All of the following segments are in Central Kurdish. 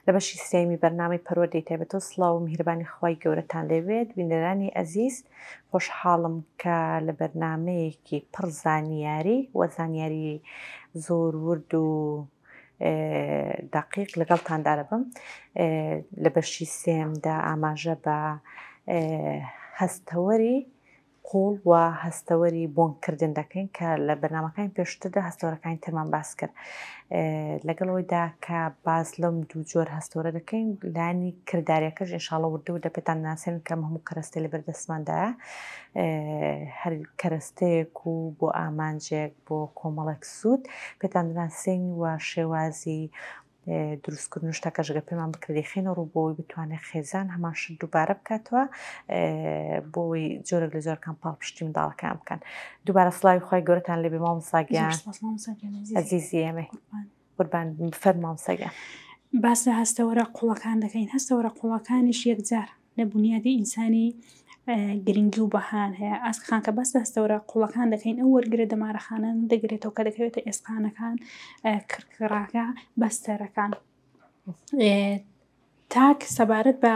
لە بەشی سێمی بەرنامەی پەروەردەی تایبەتەوە سڵاو و میهرەبانی خوای گەورەتان لێبێت. بینەرانی ئەزیز، خۆشحاڵم کە لە بەرنمەیەکی پڕ زانیاری و زانیاری زۆر ورد و دقیق لەگەڵتاندا دەبم. لە بەشی سێمدا ئاماژە بە هەستەوەری قوڵ و هەستەوەری بۆنکردن دەکەین کە لە بەرنامەکانی پێشتردا هەستەوەرەکانی ترمان باس کرد. لەگەڵەوەیدا کە باز لەم دوو جۆر هەستەوەرە دەکەین، لانی کرداریەکەش ئینشاڵڵا وردە وردە پێتان ناسێن کەم هەموو کەرەستەی لە بەردەستماندایە، هەر کەرەستەیەک و بۆ ئامانجێک بۆ کۆمەڵێک سوود پێتان دەناسێن و شێوازی دروستکردن و شتەکەش گە پێمان بکردێخینە ڕوو بۆی بتوانێت خێزان هەمان شت دووبارە بکاتەوە بۆی جۆرێک لە جۆرەکان پاڵپشتی منداڵەکان بکەن. دووبارە سڵاوی خوای گەورەتان لێبێ مامۆستاگیان ئەزیزی ئێمە. قوربان فەرموو مامۆستاگیان. باس لە هەستەوەرە قوڵەکان دەکەین. هەستەوەرە قوڵەکانیش یەکجار لە بنیادی ئینسانی گرنگی و بەهان هەیە. ئاسکخان کە باس لە هەستەوەرە قوڵەکان دەکەین، ئەو وەرگرە دەمارەخانان دەگرێتەوە کە دەکەوێتە ئێسقانەکان، کرکڕاکە، بەستەرەکان. تاک سەبارەت بە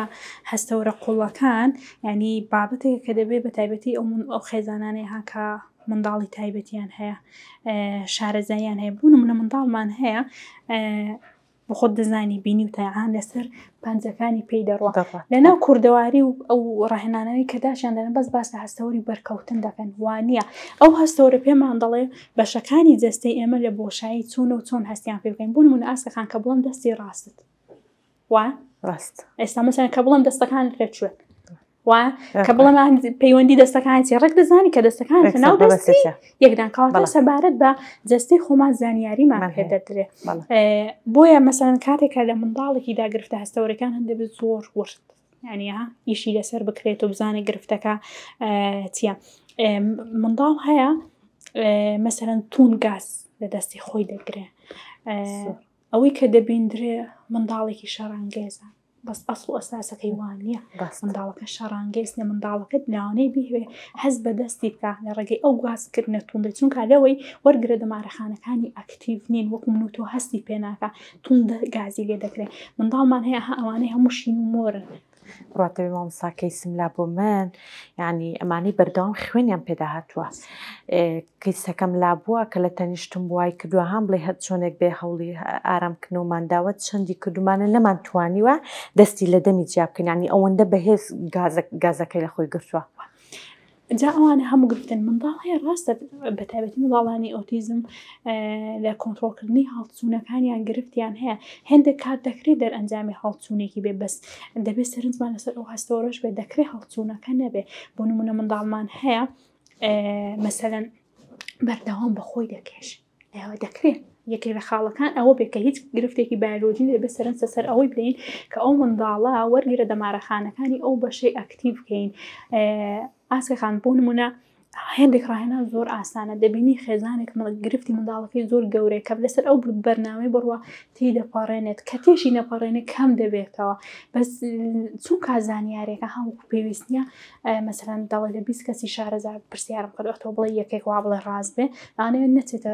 هەستەوەرە قوڵەکان، ینی بابەتێک کە دەبێت بە تایبەتی ئەو خێزانانەی هاکە منداڵی تایبەتیان هەیە، شارەزاییان هەیە. بوو نمونە منداڵمان هەیە بۆ خۆت دەزانی بینی و تایعان لەسەر پەنجەکانی پێی دەڕوە. لەناو کوردەواری و ئەو ڕاهێنانەوەی کە داشیان دەدەن بەس باس لە هەستەوەری بەرکەوتن دەکەن، وانە ئەو هەستەوەرە پێمان دەڵێ بەشەکانی جەستەی ئێمە لە بۆشایی چوونە و چۆن هەستیان پێ بکەین. بوو نمونە ئاسکەخان کە بڵم دەستی ڕاستت وایە ڕاست، ئێستا مەسەڵەن کە بڵم دەستەکانت پێچوێت وایە، کە بڵم پەیوەندی دەستەکانی ڕێک دەزانی کە دەستەکانت ناو دەستی یەکدان کەواتە سەبارەت بە جەستەی خۆمان زانیاریمان پێ دەدرێت. بۆیە مەسەڵەن کاتێکە لە منداڵێکی داگرفتە هەستەوەرەکان هەندێک زۆر ورد، یعنی ئیشی لەسەر بکرێت و بزانێت گرفتەکە چییە. منداڵ هەیە مەسەڵەن تون گاز لە دەستی خۆی دەگرێت، ئەوەی کە دەبیندرێ منداڵێکی شەڕانگێزە، بەس ئەسڵ و ئەساسەکەی وان نییە. منداڵەکە شەڕانگێز نیە، منداڵەکەت لەوانەیە بیهوێ هەست بە دەستی بکە لە ڕێگەی ئەو گازکردنە توندە، چونکە لەوەی وەرگرە دەمارەخانەکانی ئەکتیڤ نین، وەکو من و تۆ هەستی پێناکە توندە گازی لێ دەکرێت. منداڵمان هەیە ئەوانەی هەموو شین و مۆرن. ڕاتەوەی مامۆستاکەی سملا بۆ من، یعنی ئەمانەی بەردەوام خوێنیان پێدا هاتووە. کەیسەکەم لابووە کە لە تەنیشتم بوای کردووە هەم بڵێ هەر چۆنێک بێ هەوڵی ئارامکردنەوەمان داوە، چەندی کردومانە نەمانتوانیوە دەستی لە دەمی جیا بکەین، ینی ئەوەندە بەهێز گازەکەی لە خۆی گرتووە. جا ئەوانە هەموو گرفتن. منداڵ هەیە ڕاستە بە تایبەتی منداڵانی ئۆتیزم لە کۆنتڕۆلکردنی هەڵچوونەکانیان گرفتیان هەیە، هێندێک کات دەکرێت دەرئەنجامی هەڵچوونێکی بێ، بەس دەبێت سەرنجمان لەسەر ئەو هەستەوەرەش بێت، دەکرێت هەڵچوونەکە نەبێ. بۆ نمونە منداڵمان هەیە مەسەڵەن بەردەوام بە خۆی دەکێش، ئێوە دەکرێت یەکێک لە خاڵەکان ئەوە بێت کە هیچ گرفتێکی بایۆلۆجی دەبێت سەرنجە سەر ئەوەی بدەین کە ئەو منداڵە وەرگرە دەمارەخانەکانی ئەو بەشەی ئەکتیڤ بکەین. ئاسکەخان بۆ نمونە هێندێک ڕاهێنان زۆر ئاسانە، دەبینی خێزانێک گرفتی منداڵەکەی زۆر گەورەیە کە لەسەر ئەو بەرنامەی بڕوە تی دەپەڕێنێت، کە تێشی نەپەڕێنێت کەم دەبێتەوە، بەس چونکە زانیاریەکە هەموو پێویست نییە. مەسەڵەن دەڵێ لە 20 کەسی شارەزای پرسیارم کردوەوە بڵێ یەکێک وا بڵێ ڕاست بێ، ئەوانەیە نەچێتە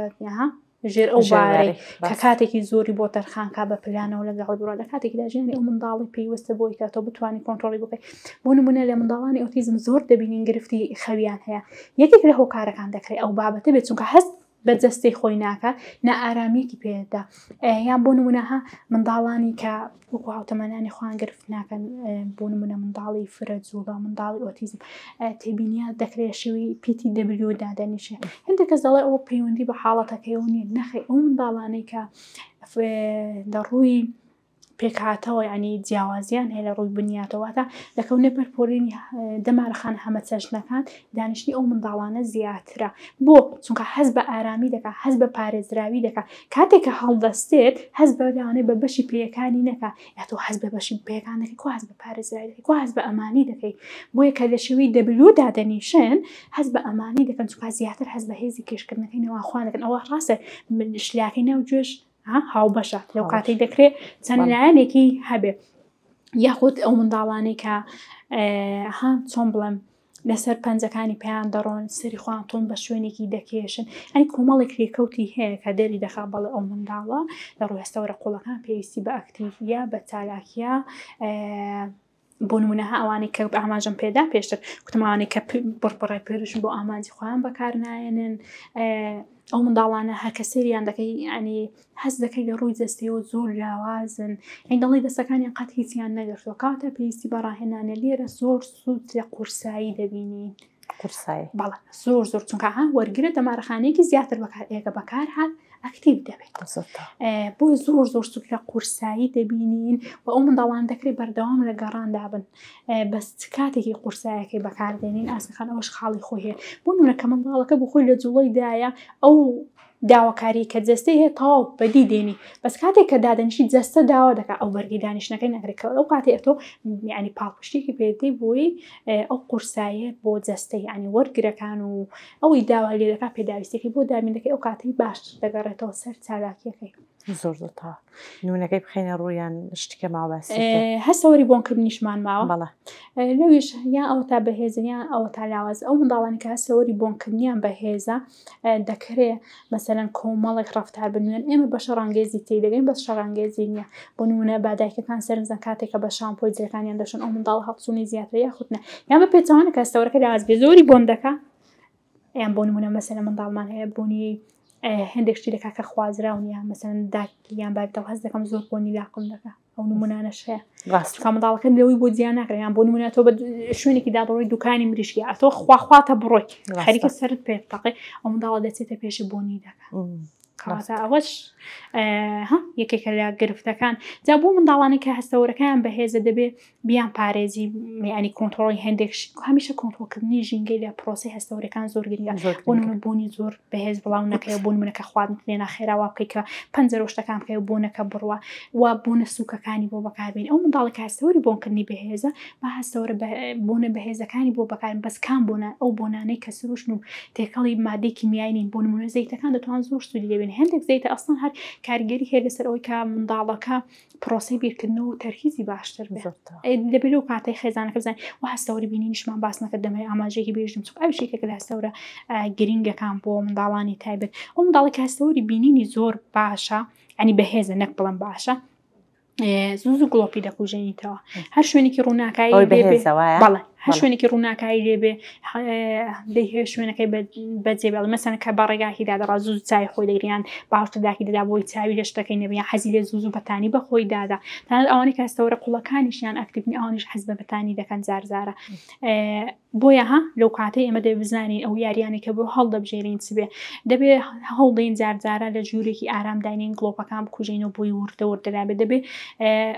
ژێر ئەو بارەی کە کاتێکی زۆری بۆ تەرخانکە بە پلانەوە لەگەڵ بڕۆ، لە کاتێکیدا ژیانی ئەو منداڵی پێویستە بۆی کە تۆ بتوانانی کۆنتڕۆڵی بکەیت. بۆ نمونە لە منداڵانی ئۆتیزم زۆر دەبینین گرفتی خەویان هەیە، یەکێک لە هۆکارەکان دەکرێت ئەو بابەتە بێت، چونکە هەست بە جەستەی خۆی ناکە، نائارامەیەکی پێدا. یان بۆ نمونەها منداڵانی کە وەکو هاوتەمەنانی خۆیان گرفت ناکەن، بۆ نمونە منداڵی فرەجووڵە، منداڵی ئۆتیزم تێبینیان دەکرێت شێوی PTW دادەنیشێ. هەندێک کەس دەڵێ ئەوە پەیوەندی بە حاڵەتەکەیەوە نییە، نەخێ ئەو منداڵانەی کە لە ڕووی پێکهاتەوە ینی جیاوازیان هەیە لە ڕووی بنیاتەوەتە لەکەونێ پەرپۆرینی دەمارەخانە هەمە چەشنەکان دانیشتنی ئەو منداڵانە زیاترە. بۆ چونکە هەست بە ئارامی دەکا، هەست بە پارێزراوی دەکا، کاتێککە هەڵدەستێت هەست بە لەوانەیە بە بەشی پێیەکانی نەکا، یا تۆ هەست بە بەشی پێیەکان دەکەی، کو هەست بە پارێزراوی دەکەی، کو هەست بە ئەمانی دەکەی. بۆیە کە لە شێوەی W دادەنیشن هەست بە ئەمانی دەکەن، چونکە زیاتر هەست بە هێزی کێشکردنەکەی نەواخوا دەکەن. ئەوە ڕاستە شلاکەی ناو گوێژ هاوبەشە، لەو کاتێک دەکرێت چەند لایەنێکی هەبێ. یاخود ئەو منداڵانەی کە چۆن بڵێم لەسەر پەنجەکانی پێیان دەڕۆن سەری خۆیان تۆن بە شوێنێکی دەکێشن ئەنی کۆمەڵێک ڕێکەوتی هەیە کە دەری دەخا بەڵێ ئەو منداڵە لە ڕووی هەستەوەرە قوڵەکان پێویستی بە ئەکتیڤیە بە چالاکیە بۆ نمونەها ئەوانەی کە ئاماژەم پێدا پێشتر کوتمانێک کە بڕپڕای پێرشن بۆ ئامانجی خۆیان بەکارنایەنن ئەو منداڵانە هەر کە سەریان دەکەی ینی هەست دەکەی لە ڕووی جەستەوە زۆر لاوازن ئەین دەڵی دەستەکانیان قەت هیچیان نەگەشتووە کاتە پێویستی بەڕاهێنانە لێرە زۆر سوود لە قورسایی دەبینین قورسایی بەڵێ زۆر چونکە وەرگرە دەمارەخانەیەکی زیاتر بەکار ئێگە بەکار هات ئەکتیڤ دەبێت بۆ زۆر سوود لە قورسایی دەبینین و ئەو منداڵان دەکرێت بەردەوام لە گەڕاندا بن بەس کاتێکی قورسایەکەی بەکاردێنین ئاسەکان ئەوەش خاڵی خۆی هەیە بۆ نمونە کە منداڵەکە بۆ خۆی لە جوڵەیدایە ئەو داواکاری کە جەستەی هەیە تاو بەدی دێنی بەس کاتێک کە دادەنیشی جەستە داوا دەکات ئەو بەرگی دانیشتەکەی نەکرێتەوە ئەو کاتێک تۆ ینی پاڵپشتێکی پێدەی بۆی ئەو قورسایە بۆ جەستەی ینی وەرگرەکان و ئەوی داوا لێ دەکات پێداویستێکی بۆ دامینەکەی ئەو کاتەی باش دەگەڕێتەوە سەر چالاکیەکەی زۆر تا نمونونەکەی بخینە ڕوویان شتێکە ماوەسی هەستەوەری بۆنکردنیشمان ماوە بەڵێ لەویش یان ئەوە تا بەهێزنیان ئەوە تا لاواز ئەو منداڵانی کە هەستەوەری بۆنکردنیان بەهێزە دەکرێت مەسەلەن کۆمەڵێک ڕەفتار بنوێن ئێمە بە شەڕانگێزی تێدەگەین بەس شەڕانگێزی نییە بۆ نمونە بادایکەکان سەرنجەن کاتێکە بە شامپۆی جەکانیان دەشن ئەو منداڵ هەڵسوونی زیاتر یاخودنە یان بە پێچوانە کە هەستەوەرەکە لاواز بێ زۆری بۆن دەکا یان بۆ نمونە مەسەلە منداڵمان هەیە بوونی هەندێک شتی دەکا کە خوازراونیان مەسەلەن داکیان بابێتەوە هەست دەکەم زۆر بۆنی لاقم دەکا ئەو نمونانەش هەیە کا منداڵەکە لەوەی بۆ جیان ناکرێت یان بۆ نمونە تۆ بە شوێنێکی دادڕۆی دوکانی مریشکی ئەتۆ خواخواتە بڕۆی خەریکە سەرت پێ تەقی ئەو منداڵە دەچێتە پێشی بۆنی دەکات کەواتە ئەوەش یەکێکە لە گرفتەکان جا بۆ منداڵانی کە هەستەوەرەکەیان بەهێزە دەبێت بیان پارێزی ینی کۆنتڕۆڵی هەندێک هەمیشە کۆنتڕۆڵکردنی ژینگەی لە پرۆسی هەستەوەرەکان زۆر گرنگە بۆ نمونە بوونی زۆر بەهێز بڵاو نەکەی بۆ نمونە کە خواردن لێنا خێراوا بکەی کە پەنجەرۆشتەکان بکەی و بۆنەکە بڕوە و بۆنە سووکەکانی بۆ بەکاربێن ئەو منداڵێک هەستەوەری بۆنکردنی بەهێزە با هەستەوەرە بۆنە بەهێزەکانی بۆ بەکارن بەس کام بۆنە ئەو بۆنانەی کە سروشن و تێکەڵی مادەی کیمیایی بۆ نمونە زەیتەکان دەتوان زۆر سوودی لێبێن هەندێک زەیتە ئەسڵن هەر کاریگەری هەیە لەسەر ئەوەی کە منداڵەکە پرۆسی بیرکردنەوە و تەرکیزی باشتر بێت لەبێت و کاتەی خێزانەکە بزانین و هەستەوەری بینینیشمان باس نەکرد دەمەوێت ئاماژەیەکی بێژم چوو ئەو شتێکێکە لە هەستەوەرە گرینگەکان بۆ منداڵانی تایبەت ئەو منداڵێک هەستەوەری بینینی زۆر باشە ینی بەهێزە نەک بڵم باشە زوو گڵۆپی دەکوژێنیتەوە هەر شوێنێکی ڕووناکایی بەڵێ هەر شوێنێکی ڕووناکایی لێبێ دەی شوێنەکەی بەجێ بێڵ مەسەن کە بە ڕێگاکی دادا زوو چای خۆی دەگریان باوتەداکی دەدا بۆی چاوی لە شتەکەی نەبیان حەزی لێ زوو بەتانی بەخۆی دادا تاە ئەوانەی کە هەستەوەرە قوڵەکانیشیان ئەکتیڤنی ئەوانیش حەز بە بەتانی دەکەن زارزارە بۆیە لەو کاتەی ئێمە دەبێت بزانین ئەو یاریانێکە بۆ هەڵدەبژێرین چبێ دەبێت هەڵدەین جارجارە لە ژوورێکی ئارامداینین گڵۆپەکان بکوژینەوە بۆی وردەوردەرابێت دەبێت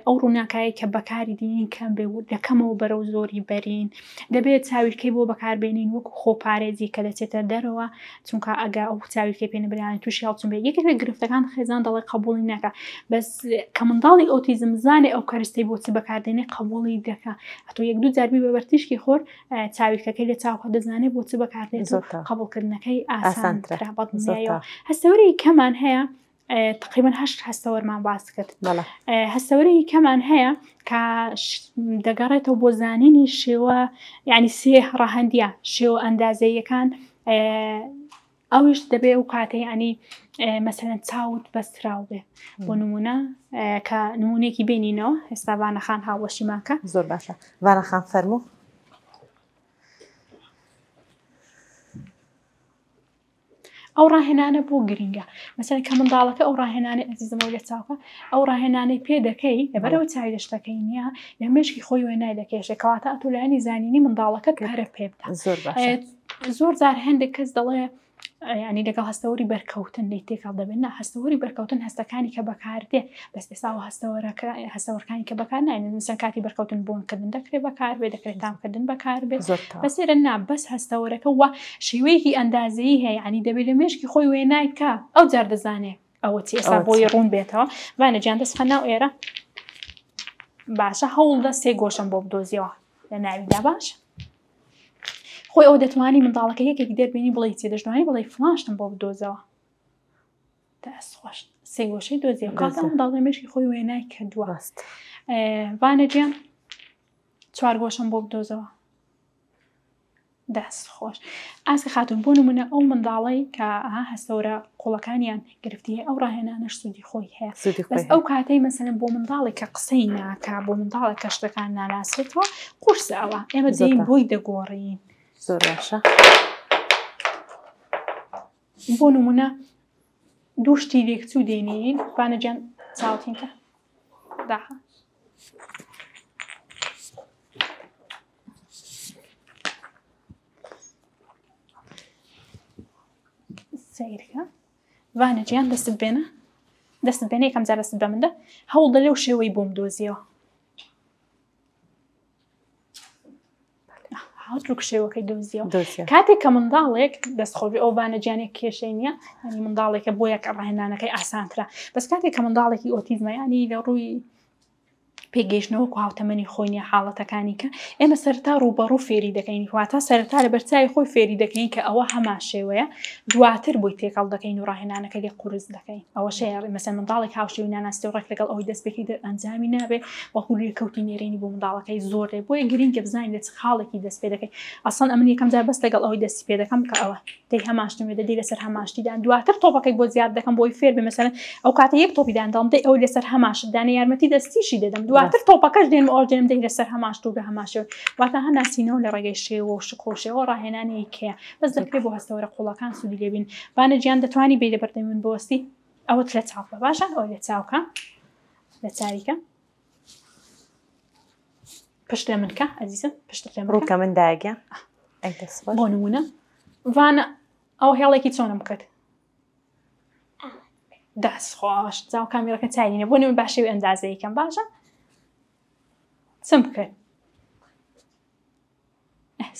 ئەو ڕووناکایی کە بەکاری دینین کەم بێ دەکەمەوە بەرەو زۆری بەرین دەبێت چاویلکەی بۆ بەکاربێنین وەکو خۆپارێزی کە دەچێتە دەرەوە چونکە ئەگا ئەو چاویلکەی پێنەبرانی تووشی هەڵچون بێت یەکێک لە گرفتەکان خێزان دەڵێ قبوڵی نەکە بەس کە منداڵی ئۆتیزم زانێ ئەو کەرستەی بۆچی بەکاردێنێ قبوڵی دەکا ئەتۆ یەک دوو جاربی بە بەرتیشکی خۆر چاویلکەکەی لە چاوکە دەزانێت بۆچی بەکاردێت قبولکردنەکەی ئاسانترا بەڵنیایەوە هەستەوەری کەمان هەیە تقریبا 8 هەستەوەرمان باس کرد هەستەوەری کەمان هەیە کە دەگەڕێتەوە بۆ زانینی شێوە ینی سێ ڕەهەندیە شێوە ئەندازەیەکان ئەوش دەبێت و کاتەی ینی مەسەلەن چاوت بەستراو بێ بۆ نمونە کە نمونێکی بینینەوە ئێستا وانەخان هاوەشیمانکە زۆر باشە وانەخان فەرموو ئەو ڕاهێنانە بۆ گرینگە مەسەلەن کە منداڵەکە ئەو ڕاهێنانە ئەزیزمەوە لە چاوکە ئەو ڕاهێنانەی پێ دەکەی لەبەرەوە چاوی لە شتەکەی نییە لە مێشکی خۆی وێنای دەکێشێت کەواتە ئەتۆ لایەنی زانینی منداڵەکەت پارە پێ بدە زۆر جار هەندێک کەس دەڵێ ینی لەگەڵ هەستەوەری بەرکەوتن لی تێکەڵ دەبێت هەستەوەری بەرکەوتن هەستەکانی کە بەکاردێ بەس ئێساوە هەستەوەرەکانی کە بەکار ناینن مثلەن کاتی بەرکەوتن بۆنکردن دەکرێت بەکاربێت دەکرێت تامکردن بەکاربێت بەسێرە نا بەس هەستەوەرەکە وە شێوەیەکی ئەندازەیی هەیە ینی دەبێت لە مێشکی خۆی وێنای بکە ئەو جار دەزانێت ئەوە چی ئێستا بۆی ڕوون بێتەوە وانە گیان دەست خەناو ئێرە باشە هەوڵدە سێ گۆشم بۆ بدۆزیەوە لە ناویدا باش خۆی ئەو دەتوانی منداڵەکە یەکێکی دەربێنی بڵێ چی دەشتوانی بڵێ فلاشتم بۆ بدۆزەوە دەست خۆش سێ گۆشەی دۆزیە کاتە منداڵ لە مێشکی خۆی وێنای کردووە وانە گیان 4 گۆشم بۆ بدۆزەوە دەست خۆش ئاسکە خاتون بۆ نمونە ئەو منداڵی کە هەستەورە قوڵەکانیان گرفتی ئەو ڕاهێنانەش سوودی خۆی هەیە بەس ئەو کاتەی مەسەلەن بۆ منداڵی کە قسەی ناکا بۆ منداڵێک کە شتەکان ناناسێتەوە قورسە ئەوە ئێمە دەین بۆی دەگۆڕین. زۆر باشە. بۆ نمونە دوو شتی لێکچوو دێنین بانەجیان چاوتینکە داخە سیرکە وانەجیان دەستت بێنە یەکەم جار دەستت بە مندە هەوڵ دە لەو شێوەی بۆم دۆزیەوە هاوتروک شێوەکەی دۆزیەوە کاتێک کە منداڵێک دەستخۆبی ئەو بانەجیانێک کێشەی نییە ینی منداڵێکە بۆ یەک ڕاهێنانەکەی ئاسانترە بەس کاتێک کە منداڵێکی ئۆتیزمە ینی لە ڕووی پێگەیشتنەوە و هاوتەمەنی خۆی نیە حاڵەتەکانی کە ئێمە سەرتا ڕوبەڕوو فێری دەکەین واتە سەرتا لە بەرچاوی خۆی فێری دەکەین کە ئەوە هەمان شێوەیە دواتر بۆی تێکەڵ دەکەین و ڕاهێنانەکە لێ قورس دەکەین ئەوە شەیە مەسەن منداڵێک هاوشێوی ناناستی و ڕێک لەگەڵ ئەوەی دەست پێکەی ئەنجامی نابێ وەکو لێکەوتی نێرێنی بۆ منداڵەکەی زۆرێ بۆیە گرینگە بزانین لە چ خاڵێکی دەست پێ دەکەین ئەسڵ ئەمن یەکەم جار بەس لەگەڵ ئەوەی دەستی پێ دەکەم کە ئەوە دەی هەماشتم دەدی لەسەر هەماشتیدان دواتر تۆپەکەی بۆ زیاد دەکەم بۆی فێر بێ مەسەلەن ئەو کاتە یەک تۆپیدان دەڵم دەی ئەو لەسەر هەماشتدانە یارمەتی دەستیشی دەدەم دواتر تۆپەکەش دێن ئۆرجێنم دەی لەسەر هەماشت و بە هەماشەوە واتە هەناسینەوە لە ڕێگەی شێوە و شکۆشەوە ڕاهێنانی کەیە بەس دەکرێت بۆ هەستەوەرە قوڵەکان سوودی لێبین بانەجیان دەتوانی بێ لە بەردەمی من بۆستی ئەوەت لە چاوکە باشە ئەو لە چاوکە لە چاریکە پشت لە منکە ئەزیزم پشت لە ڕووکە من داگە بۆ نمونە وانە ئەو هێڵێکی چۆنم کرد دەست خۆش چاو کامیرەکە چاینە بۆ نمون باشەوی ئەندازەیەکەم باشە چم بکرد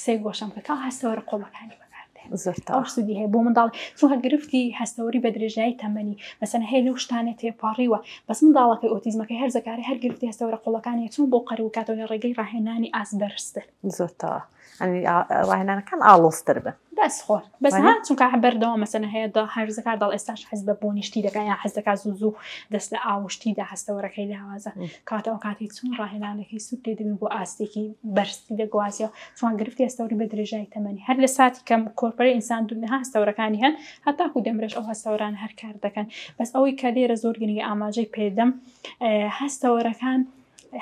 سێ گۆشەم کە کاو هەستەوەرە قۆڵەکانی بەکاردێن ئەو سوودی هەیە بۆ منداڵ چونکە گرفتی هەستەوەری بە درێژایی تەمەنی مەسەن هەیە لەو شتانێت تێپاڕیوە بەس منداڵەکەی ئۆتیزمەکەی هەر زەکارە هەر گرفتی هەستەوەرە قوڵەکانی چون بۆ قەرەوە کاتەوە لە ڕێگەی ڕاهێنانی ئاسبەرستر زۆرتەوە ڕاهێنانەکان ئاڵۆستر بن دەست خۆر بەس چونکە بەردەوام مەسەنە هەیە هەر زەکار دەڵ ئێستاش حەز بە بۆنیشتی دەکات یا حەز دەکات زوو دەست لە ئاوشتیدا هەستەوەرەکەی لاوازە کاتەوە کاتی چون ڕاهێنانەکەی سوود لێ دەبین بۆ ئاستێکی بەرزی دەگوازیەوە چون گرفتی هەستەوەری بە درێژایی تەمەنی هەر لە ساتی کەم کۆرپەرەی ئینسان دوونەها هەستەوەرەکانی هەن هەتاکو دەمرێش ئەو هەستەوەران هەر کار دەکەن بەس ئەوەی کە لێرە زۆر گرنگی ئاماژەی پێدەم هەستەوەرەکان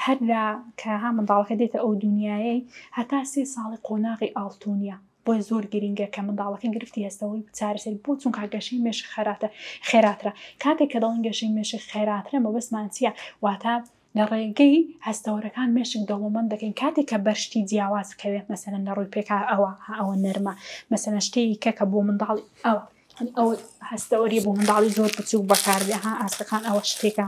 هەر لە کە ها منداڵەکە دێتە ئەو دنیایەی هەتا 3 ساڵی قۆناغی ئاڵتونیە بۆی زۆر گرنگە کە منداڵەکە گرفتی هەستەوەی چارەسەر بۆ چونکە گەشەی مێشک خێراترە کاتێک کە دەڵێن گەشەی مێشک خێراترە مەبەستمان چییە واتە لە ڕێگەی هەستەوەرەکان مێشک دەوڵەمەند دەکەین کاتێک کە بەرشتی جیاواز بکەوێت مەسەلەن لە ڕووی پێکا ئەوە نەرمە مەسەلەن شتێکی کە بۆ منداڵی ئەوە هەستەوەری بۆ منداڵی زۆر بچوو بەکاردێ ئاسەکان ئەوە شتێکە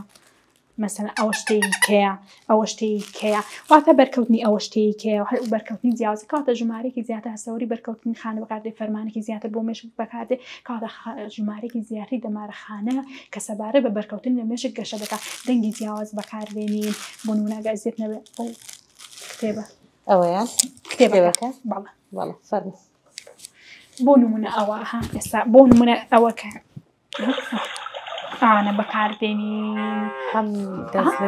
مثلا ئەوە شتێکی کەیە ئەوە شتێکی کەیە واتە بەرکەوتنی ئەوە شتێکی کەیە بەرکەوتنی جیاواز کاتە ژمارەیەکی زیاتر هەستەوەری بەرکەوتنی خانە بەکاردێ فەرمانێکی زیاتر بۆ مێشک بەکاردێ کاتە ژمارەیەکی زیاتری دەمارەخانە کە سەبارەت بە بەرکەوتن لە مێشک گەشە دەکات دەنگی جیاواز بەکاردێنین بۆ نمونە ئەزیەت نەبێت ئەو کتێبە ئەوەیە کتێبەکە بەڵێ فەرموو بۆ نمونە ئەوە ئێستا بۆ نمونە ئەوە کە ئەوانە بەکاردێنی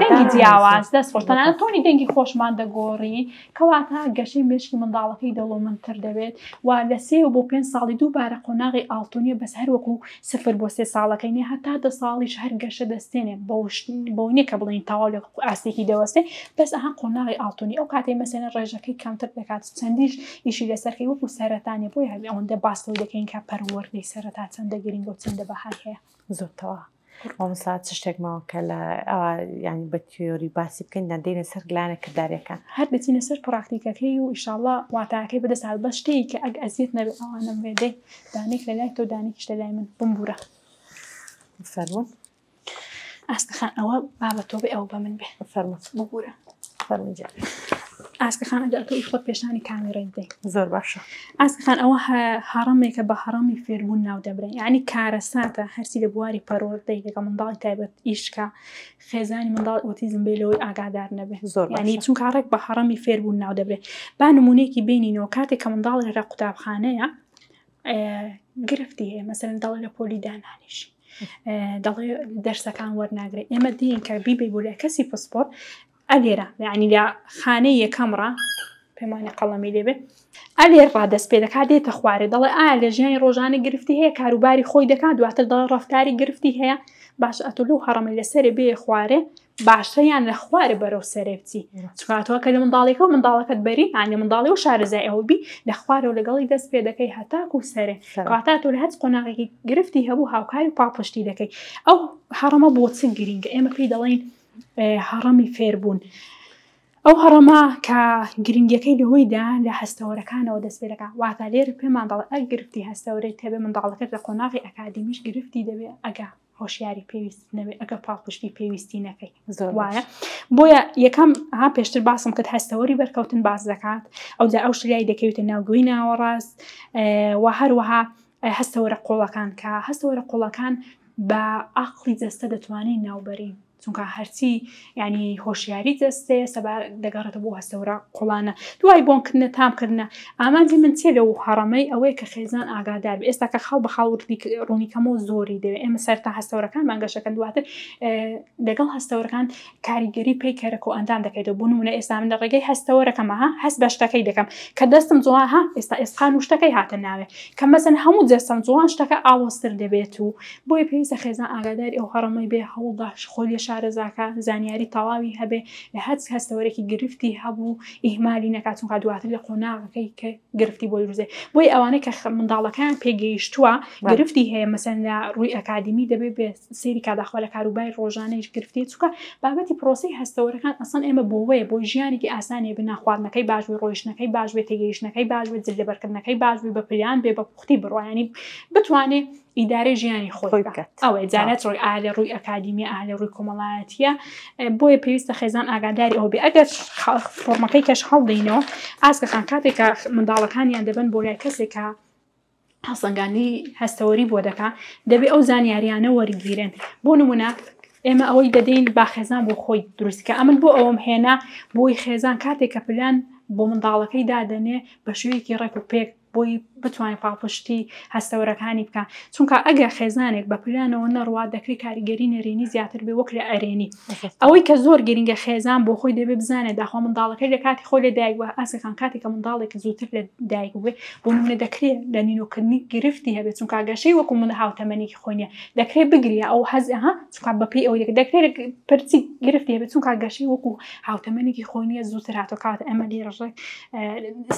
دەنگی جیاواز دەست خۆشتەنانە تۆنی دەنگی خۆشمان دەگۆڕی کەواتە گەشەی مێشکی منداڵەکەی دەوڵەمەندتر دەبێت و لە 3 بۆ 5 ساڵی دووبارە قۆناغی ئاڵتونیە بەس هەر وەکو 0 بۆ 3 ساڵەکەی نیە هەتا 10 ساڵیش هەر گەشە دەستێنێ بۆ نییە کە بڵین تەواو لە ئاستێکی دەوەستێ بەس ئەها قۆناغی ئاڵتونی ئەو کاتەی مەسەلەن ڕێژەکەی کەمتر دەکات چەندیش ئیشی لەسەرکەی وەکو سەرەتانێ بۆی هەبێ ئەوەندە باسەوە دەکەین کە پەروەردەی سەرەتا چەندە گرنگە و چەندە بەهای هەیە زۆرتەوە ئەوسات شتێکمەوە کە لە ئەوە ینی بە تیۆری باسی بکەین دەدەینە سەر گلانە کرداریەکان هەر دەچینە سەر پراکتیکەکەی و ئیشاڵڵا واتاکەی بەدەسات بە شتەیە کە ئەگ ئەزیێت نەبێت ئەوانم وێدەی دانێک لە لای تۆ دانێکیش لە لای من بمبورە فەرموون ئاستەخان ئەوە بابە تۆ بێ ئەو بە من بێ فەرموو ببوورە فەرمووجە ئاسکەخان ئەگەر تۆ خۆت پێشانی کامێرەی بدەیت زۆر باشە ئاسکەخان ئەوە هەڕەمێکە بە هەڕەمی فێربوون ناو دەبرێن یعنی کارەساتە هەرسی لە بواری پەروەردەی لەگە منداڵی تایبەت ئیشکە خێزانی منداڵ ئۆتیزم بێ لەوەی ئاگادار نەبێت زۆر ینی چون کارێک بە هەڕەمی فێربوون ناو دەبرێت با نمونەیەکی بینینەوە کاتێک کە منداڵی لە قوتابخانەیە گرفتی هەیە مەسەلەن دەڵێ لە پۆلی دانانیشی دەڵێ دەرسەکان وەرناگرێت ئێمە دین کە بیبێ بۆ لە کەسی پسپۆرت ئەلێرە یعنی لە خانەی یەکەمڕە پێمانە قەڵەمی لێبێ ئەلێ ڕادەست پێ دەکات دێتە خوارێ دەڵێ لە ژیانی ڕۆژانە گرفتی هەیە کاروباری خۆی دەکات دواتر دەڵێ ڕەفتاری گرفتی هەیە باش ئەتۆ لەو هەڕەمە لەسەرێ بێ خوارێ باشەیان لە خوارێ بەرەو سەرێ بچی چکاتەوە کە لە منداڵێکە و منداڵەکەت بەری ئاە منداڵی و شارەزای ئەوبی لە خوارەوە لەگەڵی دەست پێ دەکەی هەتاکو و سەرێ کاتە تۆ لە هەچ قۆناغێکی گرفتی هەبوو هاوکاری و پاپشتی دەکەی ئەو هەڕەمە بۆ چ گرینگە ئێمە پێی دەڵێن هەڕەمی فێربوون ئەو هەڕەما کە گرنگەکەی لەهۆیدا لە هەستەوەرەکانەوە دەست پێ دەکات واتە لێرە پێمان دەڵێ ئەگەر گرفتی هەستەوەرەی تەبێ منداڵەکەت لە قۆناغی ئەکادمیش گرفتی دەبێ ئەگە هۆشیاری پێویست نەبێ ئەگە پاڵپشتی پێویستی نەکەی وایە بۆیە یەکەم پێشتر باسم کرد هەستەوەری بەرکەوتن باز دەکات ئەوجا ئەو شلای دەکەوێتە ناوگوێی ناوەڕاست و هەروەها هەستەوەرە قوڵەکان کە هەستەوەرە قوڵەکان بە ئاقلی جەستە دەتوانین ناوبەرین چونکە هەرچی ینی هۆشیاری جەستێ سەبار دەگەڕێتە بۆ هەستەورە قوڵانە دوای بۆنکردنە تامکردنە ئامانجی من چێ لەو هەڕەمەی ئەوەیە کە خێزان ئاگادار بێ ئێستا کە خەڵ بە خاڵوردی ڕوونیکەمەوە زۆری دەوێت ئێمە سەرتا هەستەورەکان مانگەشەکەن دواتر لەگەڵ هەستەورەکان کاریگەری پێی کەرەک و ئەندام دەکەیتەوە بۆ نمونە ئێستا من لە ڕێگەی هەستەورەکەمەها هەست بە شتەکەی دەکەم کە دەستم جوڵاها ئێستا ئێسقان و شتەکەی هاتە ناوێ کە مەسەن هەموو جەستەم جوڵان شتەکە ئاوەستر دەبێت و بۆیە پێویستە خێزان ئاگاداری ئەو هەڕەمەی بێ هەوڵداش خۆی لە شارەزاکە زانیاری تەواوی هەبێ لە هەچ هەستەوەرێکی گرفتی هەبوو ئیهمالی نەکات چونکە دواتر لە قۆناغەکەی کە گرفتی بۆی ڕوزێ بۆی ئەوانەی کە منداڵەکان پێگەیشتووە گرفتی هەیە مەسەن لە ڕووی ئەکادمی دەبێت بێ سێری کاداخوا لە کاروباری ڕۆژانەیش گرفتی چونکە بابەتی پرۆسی هەستەوەرەکان ئەسڵ ئێمە بۆوەیە بۆی ژیانێکی ئاسانێ بنا خواردنەکەی باش بێ ڕۆیشتنەکەی باش بێ تێگەیشتنەکەی باش بێت جلەبەرکردنەکەی باش بێ بە پلیان بێ بە پوختی بڕوایانی بتوانێت ئیدارەی ژیانی خۆی بکات ئەوەی جانێت ڕۆی ئالە ڕووی ئەکادمی ئالە ڕووی کۆمەڵایەتیە بۆیە پێویستە خێزان ئاگاداری ئەو بێ ئەگەر فۆرمەکەی کەش هەڵدەینەوە ئاسکەکان کاتێک منداڵەکانیان دەبن بۆ لای کەسێکە هەڵسەنگانی هەستەوەری بۆ دەکا دەبێت ئەو زانیاریانە وەرگیرن بۆ نمونە ئێمە ئەوەی دەدەین با خێزان بۆ خۆی دروستکە ئەمن بۆ ئەوم هێنا بۆی خێزان کاتێک کە پلان بۆ منداڵەکەی دادەنێ بە شوەیەکی ڕێک و پێک بۆی بتوانێت پاڵپشتی هەستەوەرەکانی بکە چونکە ئەگەر خێزانێک بە پلانەوە نەڕوا دەکرێت کاریگەری نەرێنی زیاتر بێ وەک لە ئەرێنی ئەوەی کە زۆر گرنگە خێزان بۆ خۆی دەبێت بزانێت داخوا منداڵەکەی لە کاتی خۆی لە دایک وە ئاسەکان کاتێک کە منداڵێک زووتر لە دایک بێ بۆ نمونە دەکرێت لە نینۆکردنی گرفتی هەبێت چونکە گەشەی وەکو من هاوتەمەنێکی خۆنیە دەکرێت بگریە ئەو هەزها چونکە بەپی ئەو دەکرێت پرچی گرفتی هەبێت چونکە گەشەی وەکو هاوتەمەنێکی خۆنیە زووتر هاتۆکات ئەمە لێرەڕێک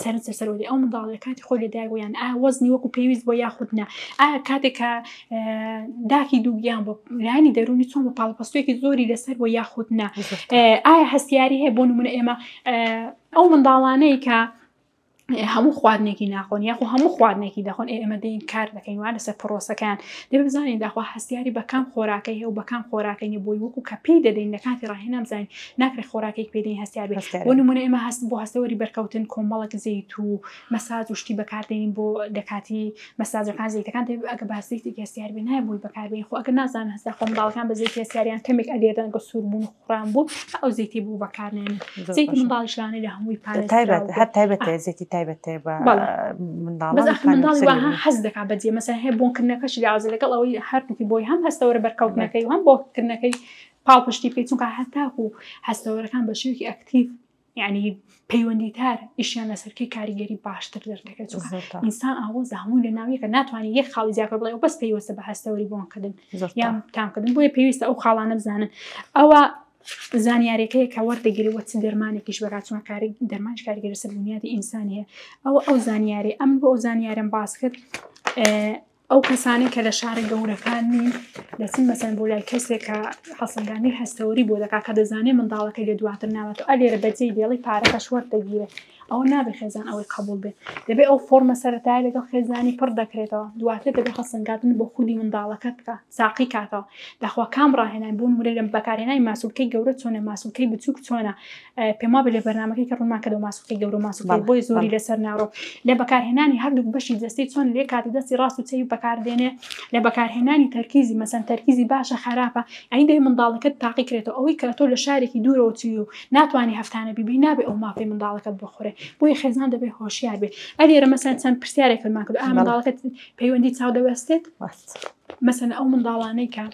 سەرسەرۆی ئەو منداڵە کاتی خۆی لە دایک ویان وەزنی وەکو پێویست بۆ یاخودنا کاتێکە داکی دووگیان بۆ لایانی دەرونی چۆن بە پاڵپەستوێکی زۆری لەسەر بۆ یاخودنا ئایا هەستیاری هەیە بۆ نمونە ئێمە ئەو منداڵانەی کە هەموو خواردنێکی ناخۆن یاخۆ هەموو خواردنێکی دەخۆن ئێمە دەین کار دەکەین وان لەسەر پرۆسەکان دەبێت بزانین داخوا هەستیاری بەکام خۆراکەی هەیە و بەکام خۆراکەی بۆی وەکو کە پێی دەدەین لە کاتی ڕاهێنام زانین ناکرێت خۆراکێک پێدەین هەستیار بێت بۆ نمونە ئێمە هەست بۆ هەستەوەری بەرکەوتن کۆمەڵک زەیت و مەساج و شتی بەکاردێنین بۆ دەکاتی مەساجەکان زەیتەکان دەبێت ئەگە باسیتێکی هەستیار بێ نایە بۆی بەکاربێن خۆ ئەگەر نازانن هەستا خۆ منداڵەکان بە زەیتی هەستیاریان کەمێک ئەدێدەن گە سوور بوون و خوڕان بوو ئەو زەیتی بوو بەکارنێن زەیتی منداڵیشانەی لە هەمووی پارێزراوە هەر تایبەتە زەیتی تایبەتە بە منداڵی وها حەز دەکات بەجێ مەسەن هەیە بۆنکردنەکەش لازم لەگەڵ ئەوەی هەردووکی بۆی هەم هەستەوەرە بەرکەوتنەکەی و هەم بۆکردنەکەی پاڵپشتی پێی چونکە هەتاکو هەستەوەرەکان بە شێوەیەکی ئەکتیڤ یعنی پەیوەندیتار ئیشیان لەسەرکەی کاریگەری باشتر دەردەکەێت چونکە ئینسان ئاوەز هەمووی لە ناویەکە ناتوانانی یەک خاڵی زیاتر بڵێ و بەس پێویستە بە هەستەوەری بۆنکردن یان تامکردن بۆیە پێویستە ئەو خاڵانە بزانن ئەوە زانیاریەکەی کە وەردەگیری وە چ دەرمانێکیش بەکات چون دەرمانش کاریگەری سەر بنیادی ئینسانی هەیە ئەو زانیاری ئەم بۆ ئەو زانیارم باس کرد ئەو کەسانی کە لە شارە گەورەکان نین دەچن مەسەن بۆ لای کەسێک کە هەڵسەنگانی هەستەوەری بۆ دەکات کە دەزانێت منداڵەکەی لێ دواتر ناوێت و ئەلێرە بەجێی دێڵی پارەکەش وەردەگیرێت ئەو نابێت خێزان ئەوەی قبول بێت دەبێت ئەو فۆرمە سەرەتایی لەگەڵ خێزانی پڕ دەکرێتەوە دواتر دەبێت هەڵسەنگاندن بۆ خودی منداڵەکەت بکە ساقی کاتەوە داخوا کام ڕاهێنان بوون وەرە لە بەکارهێنانی ماسوولکەی گەورە چۆنە ماسوولکەی بچووک چۆنە پێما بێ لە بەرنامەکەی کە ڕوونمان کردەوە ماسوولکەی گەورە ماسوولکەی بۆی زۆری لەسەر ناڕۆ لە بەکارهێنانی هەردوو بەشی جەستەی چۆن لێ کاتی دەستی ڕاست و چەوی بەکاردێنێ لە بەکارهێنانی تەرکیزی مەسەن تەرکیزی باشە خراپە ئەین دەی منداڵەکەت تاقی کرێتەوە ئەوەی کە تۆ لە شارێکی دوورەوە چوی و ناتوانانی هەفتانە بیبی نابێ ئەو مافی منداڵەکەت بخۆرێ بۆی خێزان دەبێ هۆشیار بێ ئەلێرە مەسەن چەند پرسیارێکمان کرد منداڵەکەت پەیوەندی چاو دەوەستێت مەسەن ئەو منداڵانەی کە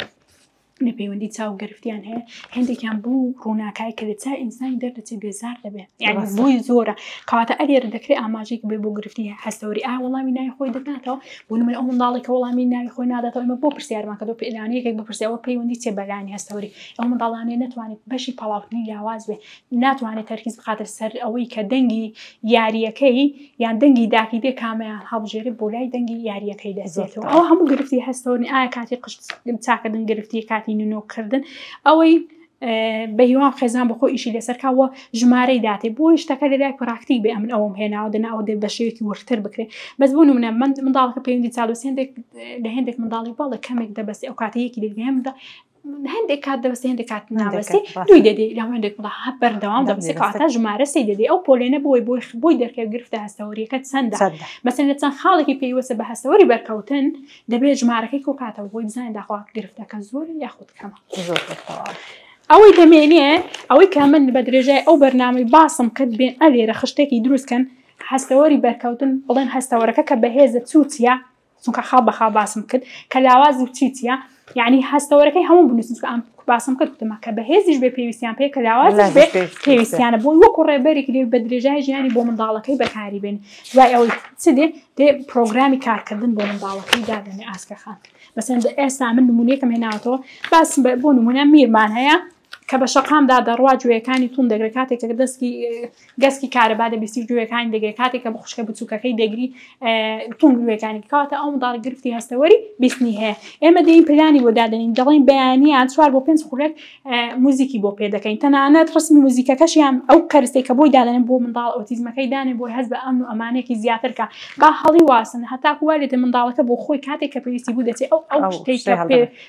نەپەیوەندی چاو گرفتیان هەیە هەندێکیان بوو ڕووناکای کە لە چای ئینسانی دەردەچێت بێزار دەبێت یعنی بۆی زۆرە کەواتە ئەلێرە دەکرێت ئاماژەیەک بێ بۆ گرفتی هەستەوەری وەڵامی ناوی خۆی دەداتەوە بۆ نمونە ئەو منداڵێکە وەڵامی ناوی خۆی ناداتەوە ئێمە بۆ پرسیارمان کردەوە پلانەیەکێک بپرسیەوە پەیوەندی چێ بەلانی هەستەوەری ئەو منداڵانێ ناتوانێت بەشی پاڵاوتنی لاواز بێ ناتوانێت تەرکیز بخاتە سەر ئەوەی کە دەنگی یاریەکەی یان دەنگی داکی دێ کامیان هەڵبژێرێت بۆ لای دەنگی یاریەکەی دەزێتەوە ئەو هەموو گرفتی هەستەوەری ئایا کاتی قشت چاکردن گرفتی کاتی نونۆکردن ئەوەی بە هیوام خێزان بەخۆ ئیشی لەسەرکەوە ژمارەی داتێ بۆی شتەکە لە لای پراکتیک بێ ئەمن ئەوم هێناوە دەناوە دێ بە شێوەیەکی وەرتر بکرێت بەس بۆ نمونە منداڵەکە پەیوەندی چاڵوس هێندێک لە هێندێک منداڵی باڵە کەمێک دەبەسێ ئەو کاتەیەکی دەگەێمدا هەندێک کات دەبەسێ هەندێک کات نابەسێ دوی دەدێ لە هەندێک وڵا بەردەوام دەبسێ کاتە ژمارە سی دەدێ ئەو پۆلێنە بۆی دەرکەوت گرفتە هەستەوەریەکە چەندە مەسەن لە چەند خاڵێکی پێیوەسە بە هەستەوەری بەرکەوتن دەبێت ژمارەکەی کۆکاتەوە بۆی بزانین داخوا گرفتەکە زۆر یاخود کەمە ئەوەی دەمێنێ ئەوەی کە من بە درێژای ئەو بەرنامەی باسم کرد بێن ئەلێرە خشتێکی دروستکەن هەستەوەری بەرکەوتن بڵێن هەستەوەرەکە کە بەهێزە چوچیە چونکە خاڵ بەخا باسم کرد کە لاواز و چیچیە یعنی هەستەوەرەکەی هەموو بنووسن ئەم باسم کرد وتمە کە بەهێزیش بێ پێویستیان پێ کە لاوازش بێ پێویستیانە بۆی وەکو ڕێبەرێکی لێ بە درێژای ژیانی بۆ منداڵەکەی بەکاری بێن دوای ئەوەی چ دێ پرۆگرامی کارکردن بۆ منداڵەکەی دادەنێ ئاسکەخان مەسەن ئێستا من نمونەیەکم هێناوەتەوە باس بۆ نمونە میرمان هەیە کە بە شەقامدا دەڕوا گوێیەکانی تون دەگرێت کاتێک کە گەسکی کارەبا دەبیستی گوێیەکانی دەگرێت کاتێک کە بخشکە بچووکەکەی دەگری تون گوێیەکانی کاتە ئەو منداڵی گرفتی هەستەوەری بیستنی هەیە ئێمە دەین پلانی بۆ دادەنین دەڵێن بەیانیان 4 بۆ 5 خولێک موزیکی بۆ پێ دەکەین تەنانەت ڕسمی موزیکەکەشیان ئەو کەرسەی کە بۆی دادەنێن بۆ منداڵ ئۆتیزمەکەی دانێ بۆی هەست بە ئەمن و ئەمانێکی زیاترکە با هەڵی واسن هەتاکو وارێتە منداڵەکە بۆ خۆی کاتێک کە پێویستی بوو دەچێت ئەو شتەی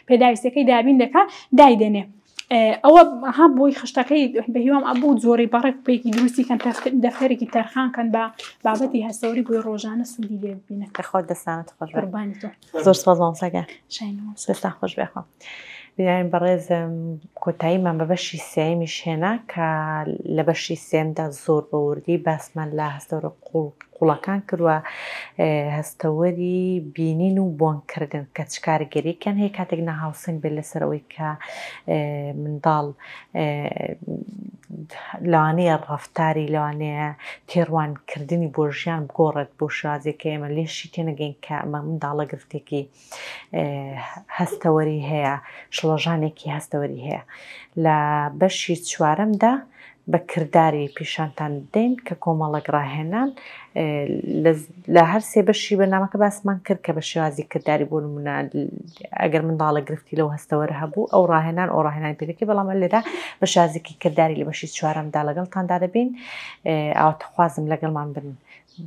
پێداویستەکەی دابین دەکات دایدەنێ ئەوە ها بۆی خشتەکەی بە هیوام ئەبوو زۆری بەڕێک پێکی دروستی کەن دەفتەرێکی تەرخانکەن بە بابەتی هەستەوەری بۆی ڕۆژانە سوودی لێ ببینە خۆت دەستانت خۆش قوربانی تۆ زۆر سپاس مامۆستاگەر سپاس خۆش بێخوا بینین بەڕێز کۆتاییمان بە بەشی سێمیش هێنا کە لە بەشی سێمدا زۆر بەوردی باسمان لە هەستەوەرە قوڵەکان کردووە هەستەوەری بینین و بۆنکردن کە چ کارگەریەکیان هەیە کاتێک نەهاوسنگ بێت لەسەرەوەی کە منداڵ لەوانەیە ڕەفتاری لەوانەیە تێڕوانکردنی بۆ ژیان بگۆڕێت بۆ شازێکە ئێمە لێشی تێنەگەین کە ئەمە منداڵە گرفتێکی هەستەوەری هەیە شڵەژانێکی هەستەوەری هەیە لە بەشی چوارەمدا بە کردداری پیشانتان دێن کە کۆمەڵک ڕاهێنان لە هەر سێ بەشی بەنامەکە باسمان کرد کە بە شێوازی کردداری بۆ نمونە ئەگەر منداڵە گرفتی لەو هەستەوەرە هەبوو ئەو ڕاهێنان ئەو ڕاهێنانی پێدەکەی بەڵام لێرە بە شازێکی کردداری لە بەشی چوارەمدا لەگەڵتاندا دەبین ئاواتەخوازم لەگەڵمان بن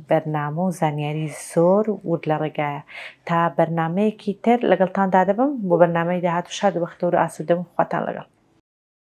بەرنامە و زانیاری زۆر ورد لە ڕێگایە تا بەرنمەیەکی تر لەگەڵتاندا دەبم بۆ بەرنمەی داهات و شاد و بەختەوە و ئاسوودەبم خواتان لەگەڵ